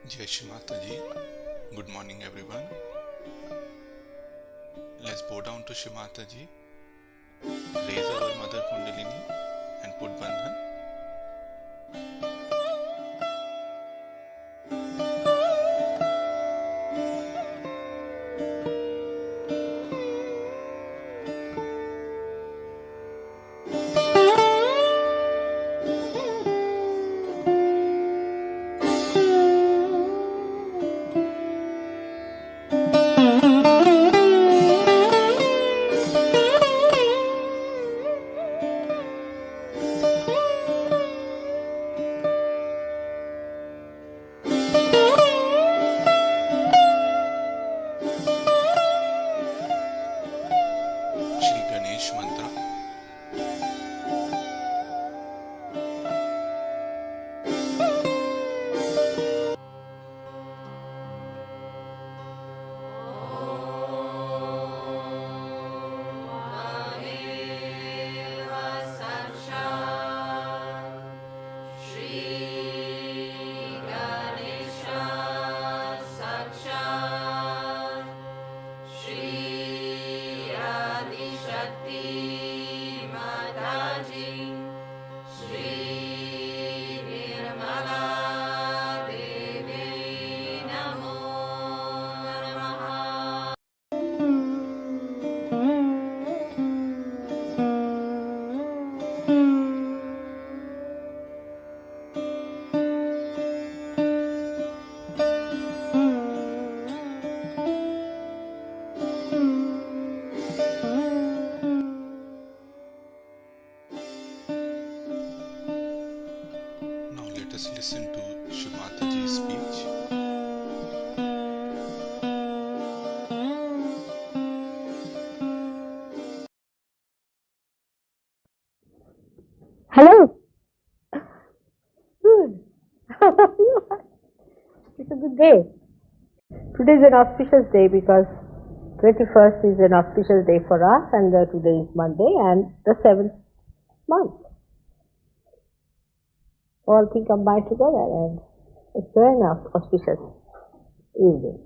Jai Shri Mataji. Good morning everyone. Let's bow down to Shri Mataji. Raise our Mother Kundalini and put Bandhan. Shri Ganesh Mantra. us listen to Shimataji's speech. Hello. Good. How are you? It's a good day. Today is an auspicious day because 21st is an auspicious day for us, and today is Monday and the 7th month. All things combined together, and it's very auspicious evening.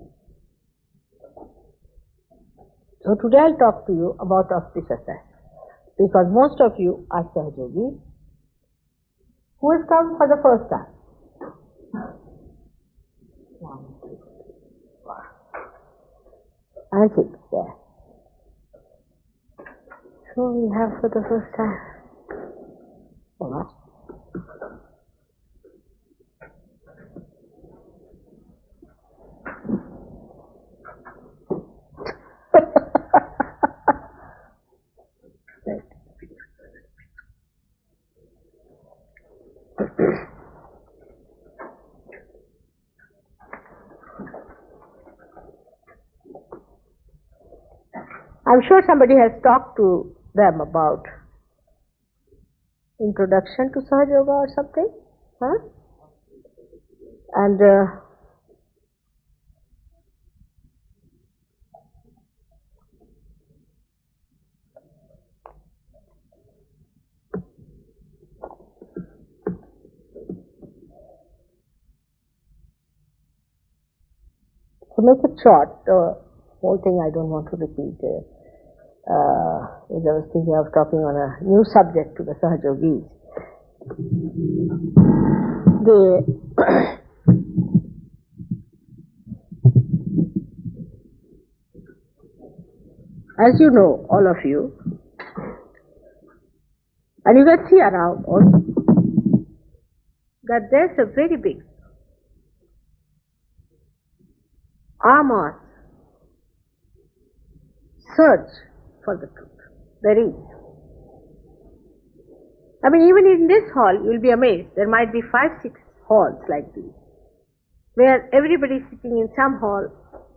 So today I'll talk to you about auspiciousness, because most of you are Sahajogis who has come for the first time. 1, 2, 3, 4, and 6 there. So we have for the first time. Alright. I'm sure somebody has talked to them about introduction to Sahaja Yoga or something, huh? And to make it short, the whole thing I don't want to repeat. As I was thinking of talking on a new subject to the Sahajogis. As you know, all of you, and you can see around also, that there's a very big armor search for the truth. There is. I mean, even in this hall, you'll be amazed. There might be 5, 6 halls like these, where everybody is sitting in some hall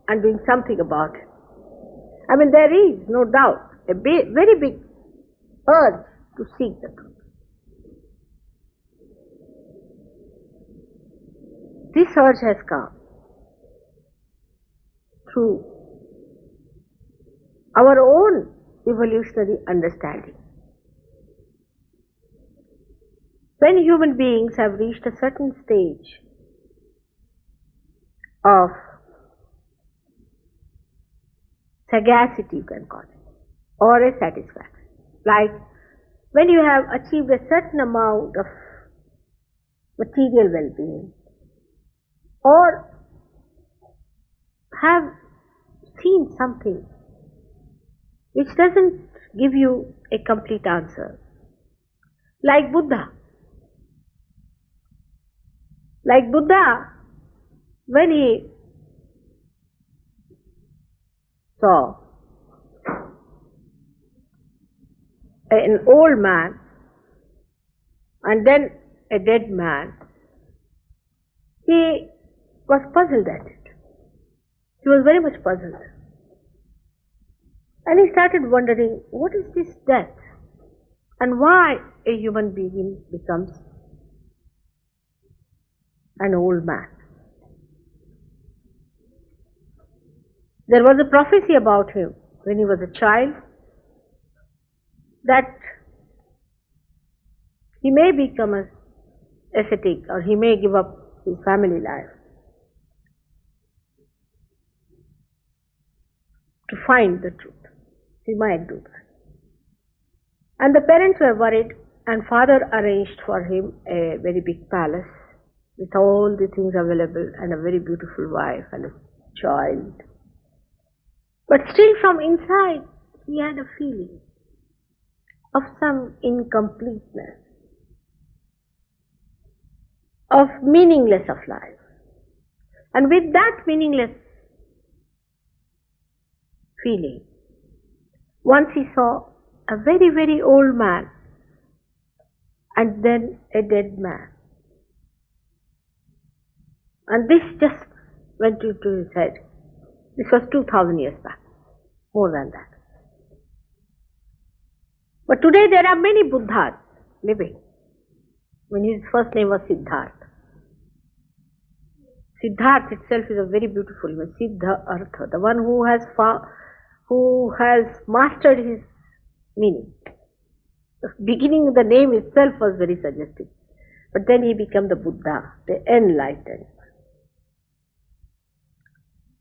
and doing something about it. I mean, there is, no doubt, a very big urge to seek the truth. This urge has come through our own evolutionary understanding. When human beings have reached a certain stage of sagacity, you can call it, or a satisfaction, like when you have achieved a certain amount of material well-being, or have seen something which doesn't give you a complete answer, like Buddha. Like Buddha, when he saw an old man and then a dead man, he was puzzled at it. He was very much puzzled. And he started wondering, what is this death? And why a human being becomes an old man? There was a prophecy about him when he was a child that he may become an ascetic, or he may give up his family life to find the truth. He might do that. And the parents were worried, and father arranged for him a very big palace with all the things available, and a very beautiful wife and a child. But still from inside he had a feeling of some incompleteness, of meaningless of life. And with that meaningless feeling, once he saw a very, very old man and then a dead man. And this just went into his head. This was 2000 years back, more than that. But today there are many Buddhas living. When his first name was Siddhartha. Siddhartha itself is a very beautiful name, Siddha Artha, the one who has mastered his meaning. The beginning of the name itself was very suggestive. But then he became the Buddha, the enlightened.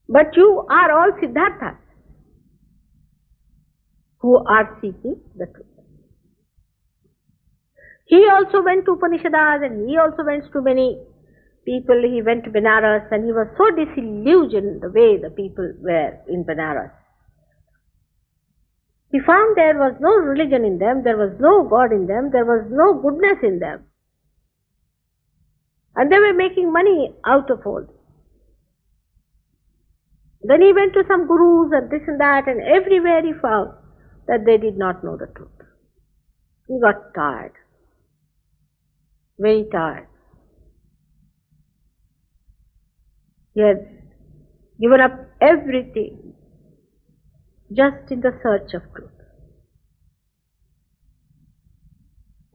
But you are all Siddharthas who are seeking the truth. He also went to Upanishads and he also went to many people. He went to Benares and he was so disillusioned the way the people were in Benares. He found there was no religion in them, there was no God in them, there was no goodness in them. And they were making money out of all this. Then he went to some gurus and this and that, and everywhere he found that they did not know the truth. He got tired. Very tired. He had given up everything just in the search of truth.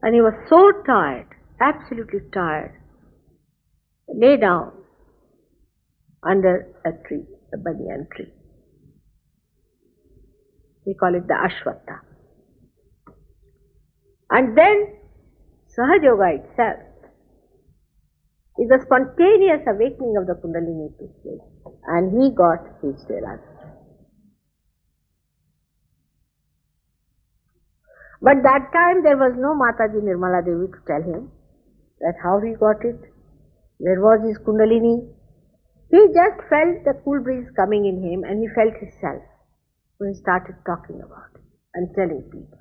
And he was so tired, absolutely tired, lay down under a tree, a banyan tree. We call it the Ashwatha. And then Sahaja Yoga itself is a spontaneous awakening of the Kundalini took place, and he got his realization. But that time there was no Mataji Nirmala Devi to tell him that how he got it, where was his Kundalini. He just felt the cool breeze coming in him and he felt himself. So he started talking about it and telling people.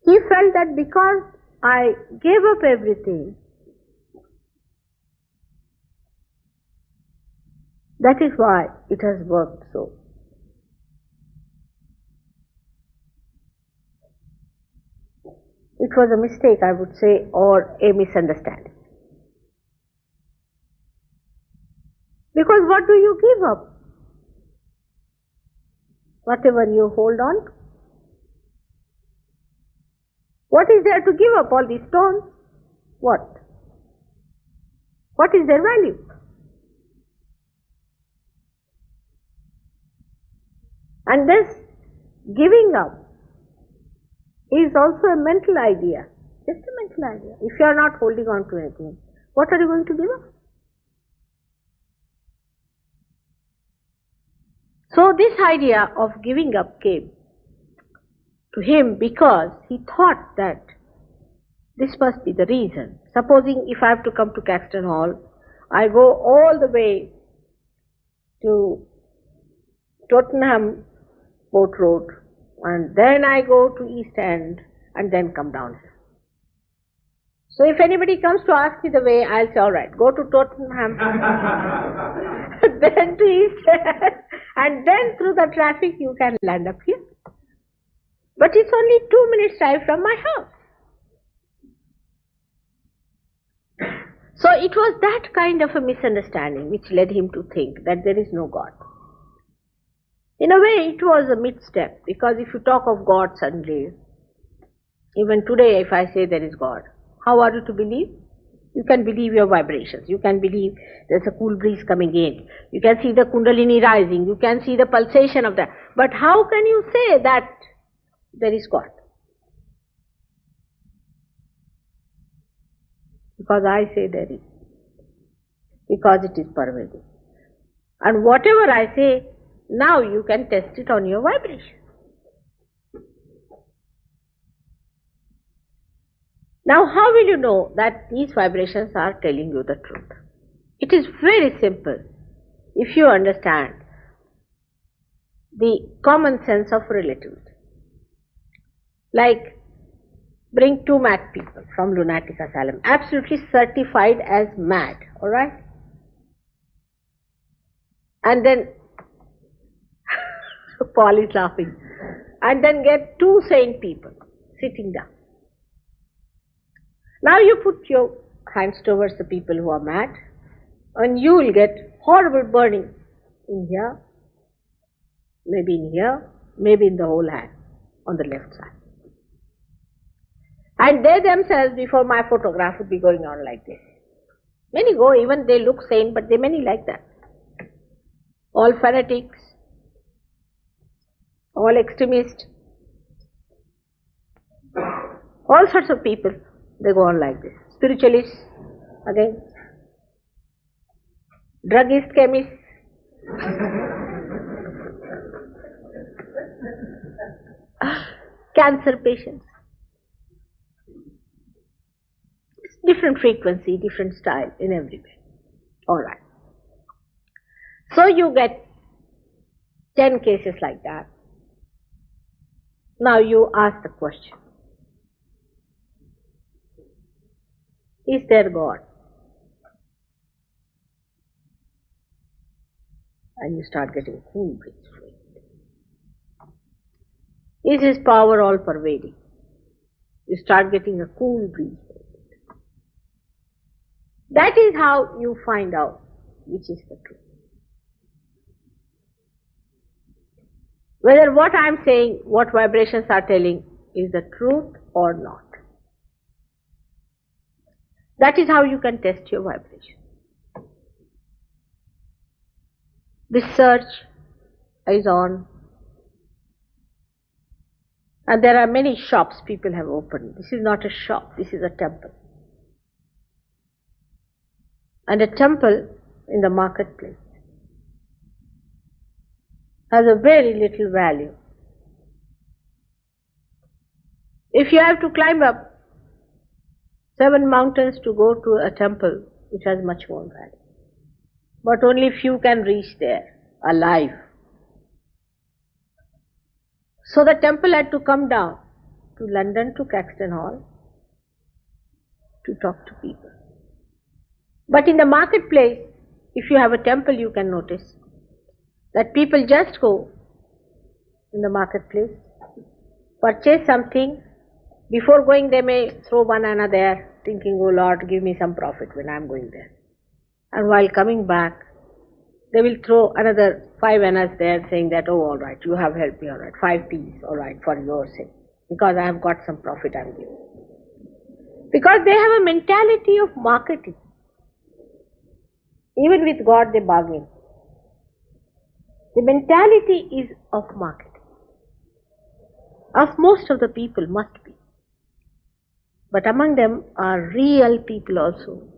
He felt that because I gave up everything, that is why it has worked so. It was a mistake, I would say, or a misunderstanding. Because what do you give up? Whatever you hold on to. What is there to give up? All these stones? What? What is their value? And this giving up is also a mental idea. Just a mental idea. If you are not holding on to anything, what are you going to give up? So this idea of giving up came to him because he thought that this must be the reason. Supposing if I have to come to Caxton Hall, I go all the way to Tottenham Boat Road and then I go to East End and then come down here. So if anybody comes to ask me the way, I'll say, alright, go to Tottenham, then to East End, and then through the traffic you can land up here. But it's only 2 minutes drive from my house. So it was that kind of a misunderstanding which led him to think that there is no God. In a way it was a misstep, because if you talk of God suddenly, even today if I say there is God, how are you to believe? You can believe your vibrations, you can believe there's a cool breeze coming in, you can see the Kundalini rising, you can see the pulsation of that. But how can you say that there is God? Because I say there is. Because it is pervading. And whatever I say, now you can test it on your vibration. Now how will you know that these vibrations are telling you the truth? It is very simple if you understand the common sense of relativity. Like, bring 2 mad people from lunatic asylum, absolutely certified as mad, alright? And then, Paul is laughing, and then get 2 sane people sitting down. Now you put your hands towards the people who are mad, and you will get horrible burning in here, maybe in here, maybe in the whole hand on the left side. And they themselves, before my photograph, would be going on like this. Many go, even they look sane, but they many like that. All fanatics, all extremists, all sorts of people, they go on like this. Spiritualists, again, druggists, chemists, cancer patients. It's different frequency, different style in every way. Alright. So you get 10 cases like that. Now you ask the question, is there God? And you start getting cool breeze. Is His power all pervading? You start getting a cool breeze. That is how you find out which is the truth. Whether what I am saying, what vibrations are telling, is the truth or not. That is how you can test your vibration. This search is on, and there are many shops people have opened. This is not a shop, this is a temple. And a temple in the marketplace has a very little value. If you have to climb up 7 mountains to go to a temple, it has much more value. But only few can reach there alive. So the temple had to come down to London, to Caxton Hall, to talk to people. But in the marketplace, if you have a temple, you can notice that people just go in the marketplace, purchase something. Before going, they may throw one anna there, thinking, oh Lord, give me some profit when I am going there. And while coming back, they will throw another 5 annas there, saying that, oh, all right, you have helped me, all right, 5 Ps, all right, for your sake, because I have got some profit I am giving. Because they have a mentality of marketing. Even with God they bargain. The mentality is of marketing. Of most of the people must be. But among them are real people also.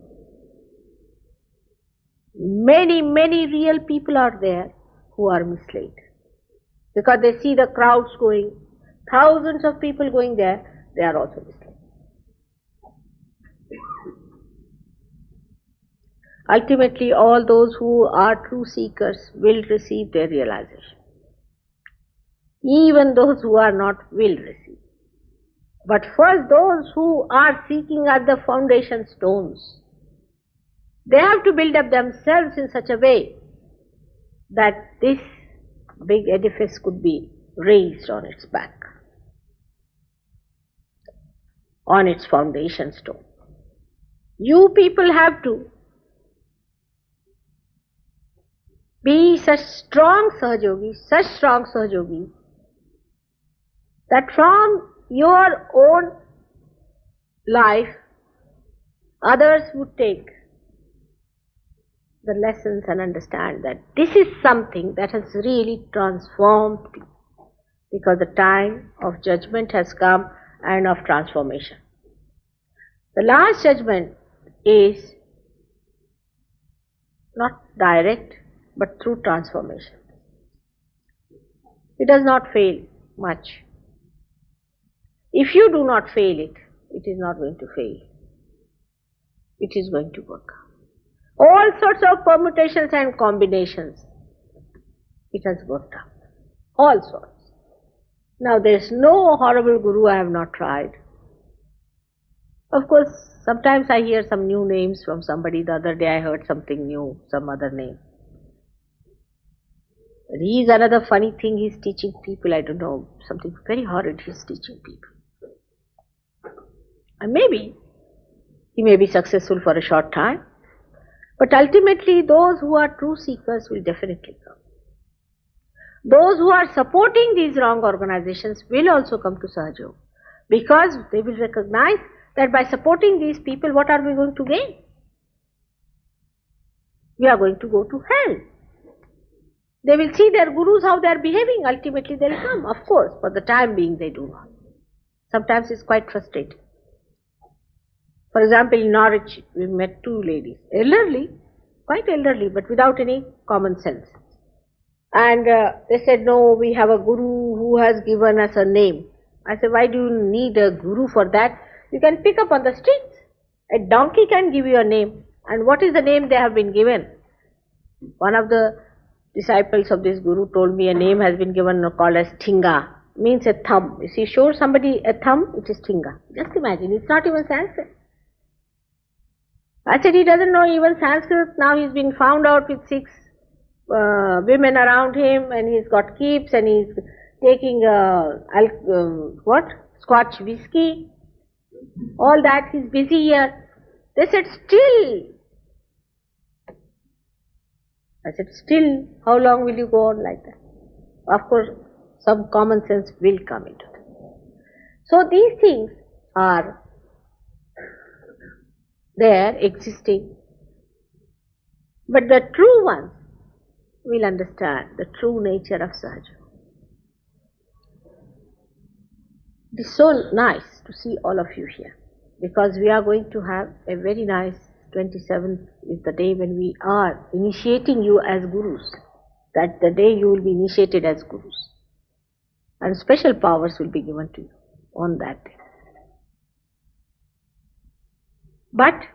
Many, many real people are there who are misled. Because they see the crowds going, thousands of people going there, they are also misled. Ultimately, all those who are true seekers will receive their realization. Even those who are not will receive. But first, those who are seeking at the foundation stones, they have to build up themselves in such a way that this big edifice could be raised on its back, on its foundation stone. You people have to be such strong Sahajogis, that from your own life, others would take the lessons and understand that this is something that has really transformed people, because the time of judgment has come and of transformation. The last judgment is not direct, but through transformation. It does not fail much. If you do not fail it, it is not going to fail. It is going to work. All sorts of permutations and combinations, it has worked out. All sorts. Now there is no horrible guru I have not tried. Of course, sometimes I hear some new names from somebody. The other day I heard something new, some other name. He is another funny thing, he is teaching people, I don't know, something very horrid he is teaching people. And maybe He may be successful for a short time, but ultimately those who are true seekers will definitely come. Those who are supporting these wrong organizations will also come to Sahaja Yoga, because they will recognize that by supporting these people, what are we going to gain? We are going to go to hell. They will see their gurus how they are behaving. Ultimately they will come. Of course, for the time being they do not. Sometimes it's quite frustrating. For example, in Norwich, we met two ladies, elderly, quite elderly, but without any common sense. And they said, no, we have a guru who has given us a name. I said, why do you need a guru for that? You can pick up on the streets. A donkey can give you a name. And what is the name they have been given? One of the disciples of this guru told me a name has been given called as Thinga, means a thumb. If you show somebody a thumb, it is Thinga. Just imagine, it's not even Sanskrit. I said, he doesn't know even Sanskrit. Now he's been found out with 6 women around him, and he's got keeps, and he's taking Scotch whiskey. All that, he's busy here. They said, still. I said, still, how long will you go on like that? Of course, some common sense will come into it. So these things are there, existing. But the true ones will understand the true nature of Sahaja. It is so nice to see all of you here, because we are going to have a very nice 27th is the day when we are initiating you as gurus. That's the day you will be initiated as gurus. And special powers will be given to you on that day. But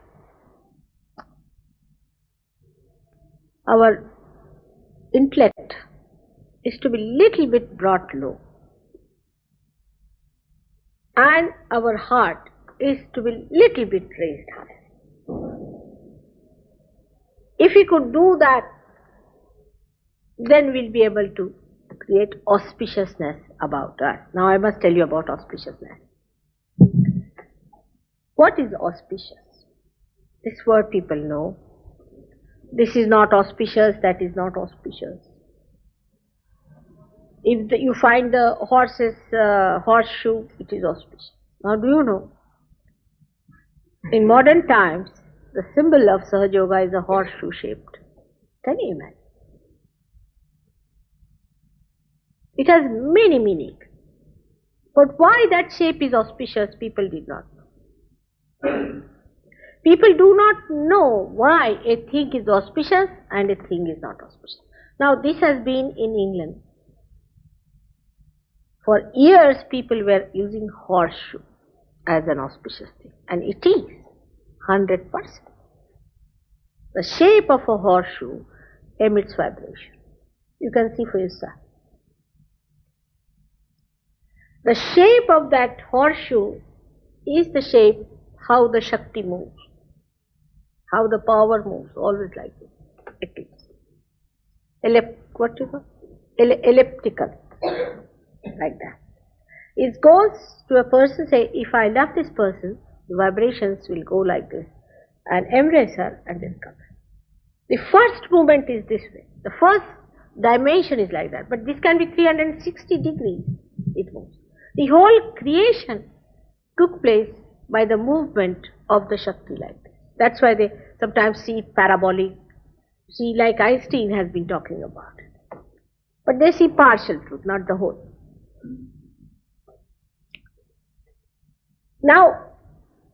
our intellect is to be little bit brought low, and our heart is to be little bit raised high. If we could do that, then we'll be able to create auspiciousness about us. Now I must tell you about auspiciousness. What is auspicious? This word people know. This is not auspicious, that is not auspicious. If you find the horse's horseshoe, it is auspicious. Now do you know, in modern times, the symbol of Sahaja Yoga is a horseshoe shaped. Can you imagine? It has many meanings. But why that shape is auspicious, people did not know. People do not know why a thing is auspicious and a thing is not auspicious. Now this has been in England. For years people were using horseshoe as an auspicious thing, and it is 100%. The shape of a horseshoe emits vibration. You can see for yourself. The shape of that horseshoe is the shape how the Shakti moves, how the power moves, always like this. Elliptical, like that. It goes to a person, say, if I love this person, the vibrations will go like this and embrace her and then come. The first movement is this way. The first dimension is like that, but this can be 360 degrees it moves. The whole creation took place by the movement of the Shakti like this. That's why they sometimes see it parabolic, see like Einstein has been talking about it. But they see partial truth, not the whole. Now,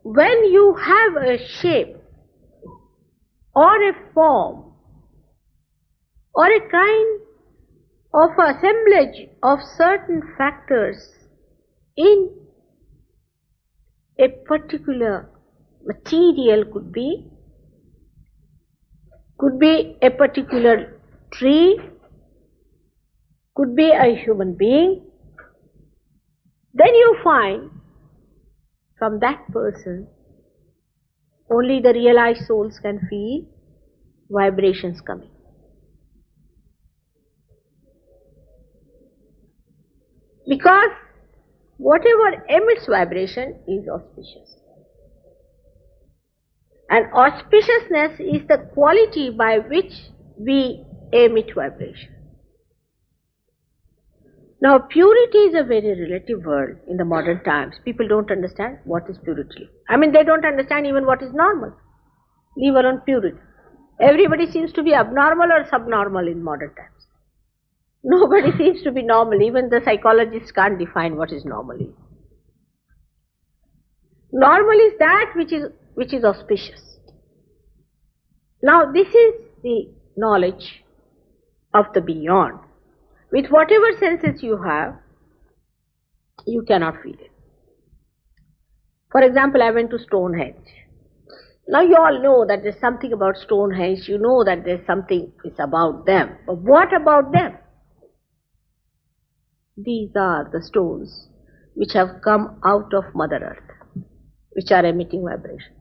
when you have a shape or a form or a kind of assemblage of certain factors in a particular material, could be a particular tree, could be a human being, then you find from that person only the realized souls can feel vibrations coming. Because whatever emits vibration is auspicious. And auspiciousness is the quality by which we emit vibration. Now, purity is a very relative word in the modern times. People don't understand what is purity. I mean, they don't understand even what is normal, leave alone purity. Everybody seems to be abnormal or subnormal in modern times. Nobody seems to be normal. Even the psychologists can't define what is normal. Normal is that which is auspicious. Now, this is the knowledge of the beyond. With whatever senses you have, you cannot feel it. For example, I went to Stonehenge. Now you all know that there's something about Stonehenge, you know that there's something is about them. But what about them? These are the stones which have come out of Mother Earth, which are emitting vibration.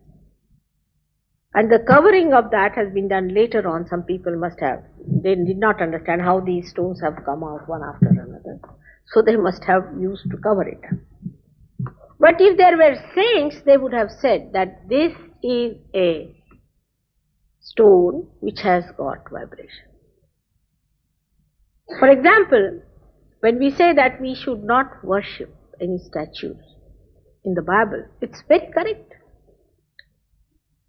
And the covering of that has been done later on. Some people must have, they did not understand how these stones have come out one after another. So they must have used to cover it. But if there were saints, they would have said that this is a stone which has got vibration. For example, when we say that we should not worship any statues in the Bible, it's very correct.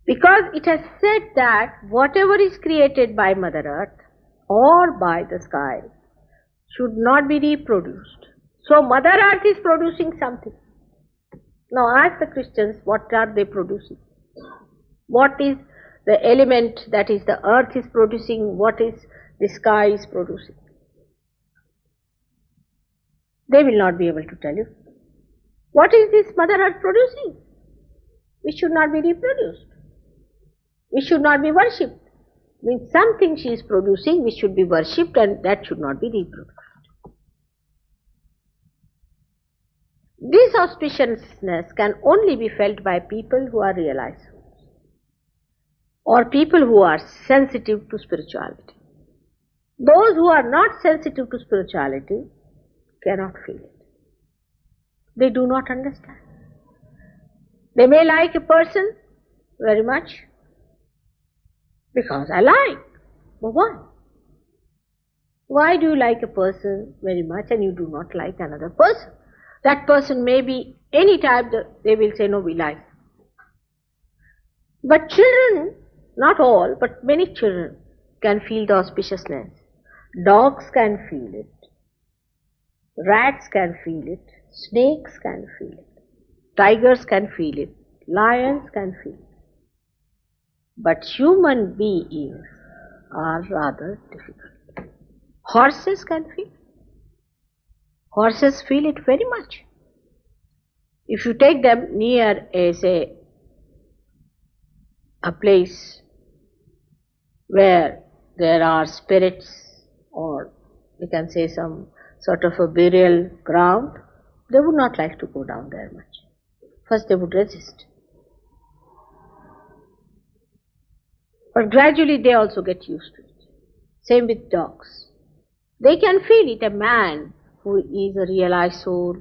Because it has said that whatever is created by Mother Earth or by the sky should not be reproduced. So Mother Earth is producing something. Now ask the Christians, what are they producing? What is the element that is the earth is producing? What is the sky is producing? They will not be able to tell you. What is this Mother Earth producing? Which should not be reproduced. Which should not be worshipped. Means something she is producing which should be worshipped, and that should not be reproduced. This auspiciousness can only be felt by people who are realized souls, or people who are sensitive to spirituality. Those who are not sensitive to spirituality cannot feel it. They do not understand. They may like a person very much because I like. But why? Why do you like a person very much and you do not like another person? That person may be any type, they will say, no, we like. But children, not all, but many children can feel the auspiciousness. Dogs can feel it. Rats can feel it. Snakes can feel it. Tigers can feel it. Lions can feel it. But human beings are rather difficult. Horses can feel it. Horses feel it very much. If you take them near a place where there are spirits, or we can say some sort of a burial ground, they would not like to go down there much. First they would resist. But gradually they also get used to it. Same with dogs. They can feel it, a man who is a realized soul,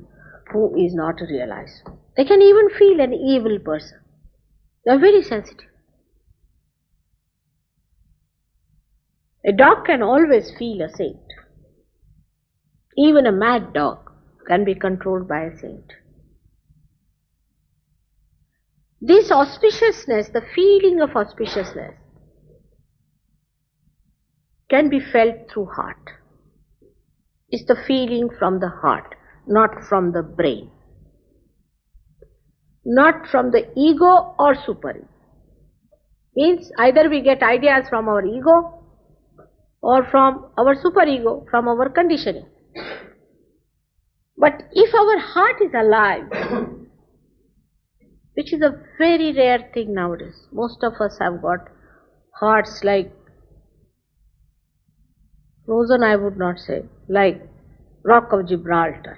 who is not a realized soul. They can even feel an evil person. They are very sensitive. A dog can always feel a saint. Even a mad dog can be controlled by a saint. This auspiciousness, the feeling of auspiciousness, can be felt through heart. It's the feeling from the heart, not from the brain. Not from the ego or super-ego. Means either we get ideas from our ego or from our super-ego, from our conditioning. But if our heart is alive, which is a very rare thing nowadays, most of us have got hearts like frozen, I would not say, like Rock of Gibraltar.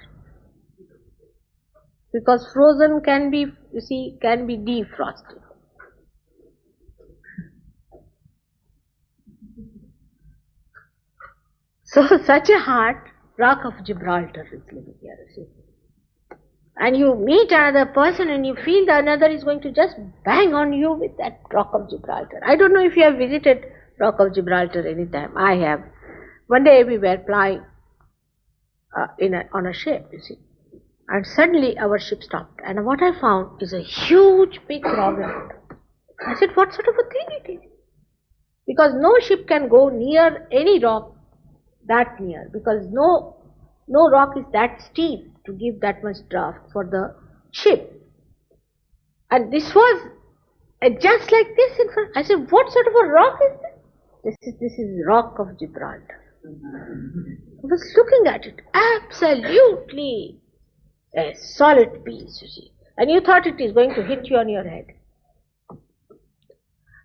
Because frozen can be, you see, can be defrosted. So such a heart, Rock of Gibraltar is living here, you see. and you meet another person and you feel the another is going to just bang on you with that Rock of Gibraltar. I don't know if you have visited Rock of Gibraltar anytime. I have. One day we were flying on a ship, you see, and suddenly our ship stopped, and what I found is a huge big rock in it. I said, what sort of a thing it is? Because no ship can go near any rock that near, because no rock is that steep to give that much draft for the ship. And this was just like this in front. I said, what sort of a rock is this? This is Rock of Gibraltar. I was looking at it, absolutely a solid piece, you see. And you thought it is going to hit you on your head.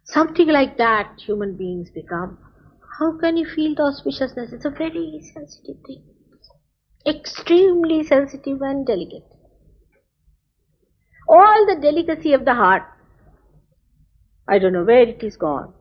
Something like that human beings become. How can you feel the auspiciousness? It's a very sensitive thing. Extremely sensitive and delicate. All the delicacy of the heart, I don't know where it is gone.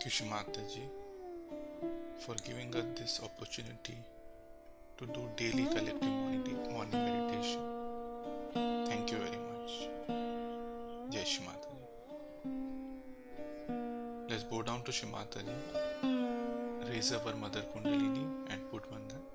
you, Shimataji, for giving us this opportunity to do daily collective morning meditation. Thank you very much. Jai Shimataji. Let's bow down to Shimataji, raise our Mother Kundalini and put Bandhan.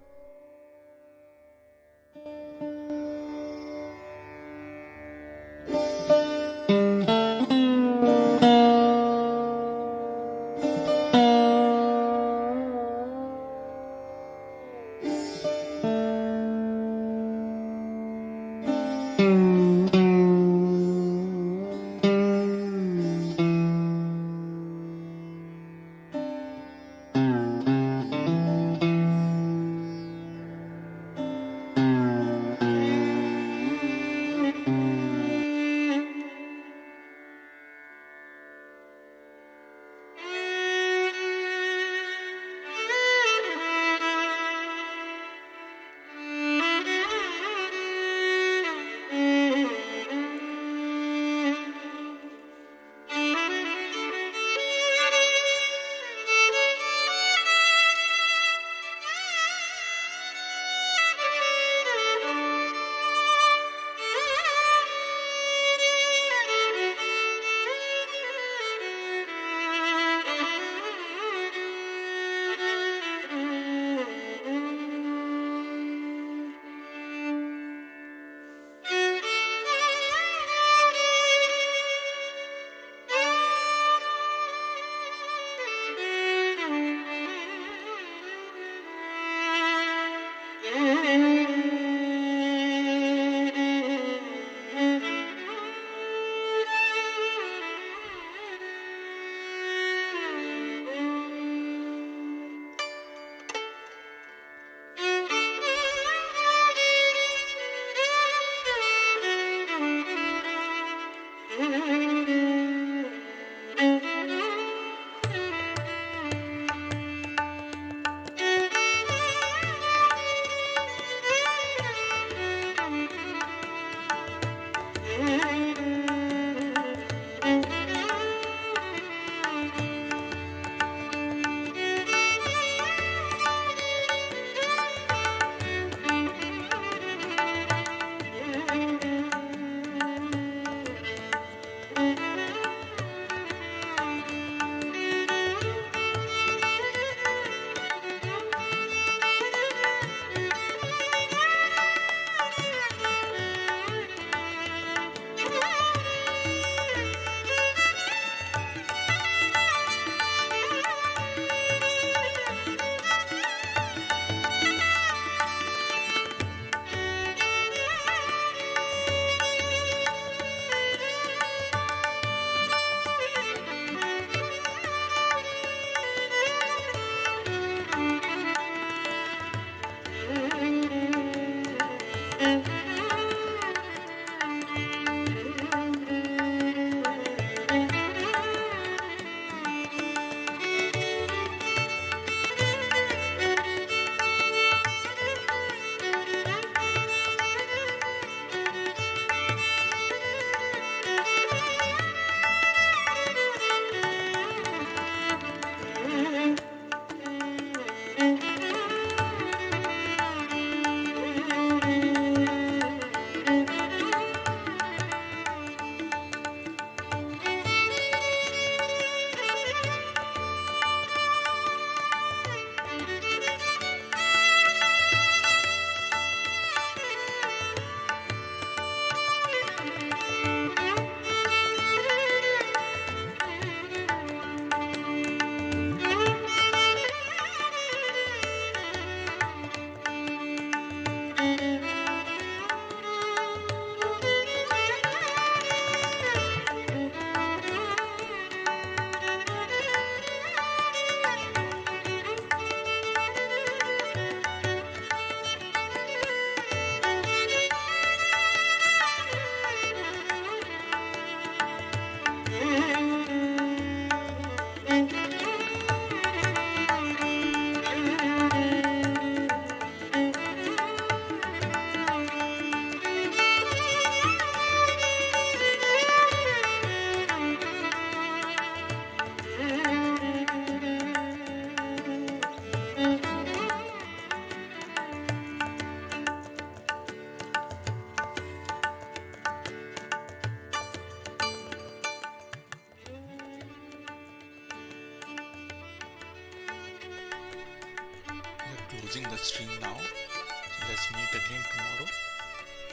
closing the stream now. So let's meet again tomorrow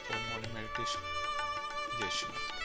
for morning meditation. Jai Shri Ram.